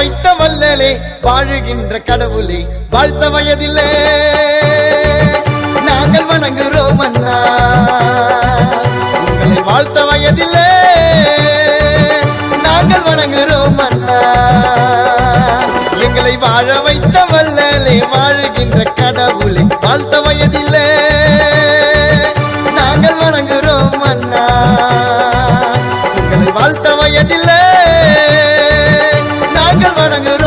வைத்த வல்லலே வாழுகின்ற கடவுளே வாழ்த்த வயதில்லை நாங்கள் வணங்குகிறோம் அண்ணா உங்களை வாழ்த்த வயதில்லை நாங்கள் வணங்குகிறோம் அண்ணா எங்களை வாழ வைத்த வல்லலே வாழுகின்ற கடவுளை வாழ்த்த வயதில்லை நாங்கள் வணங்குகிறோம் அண்ணா உங்களை வாழ்த்த வயதில்லை நாங்கள் வணங்குகிறோம்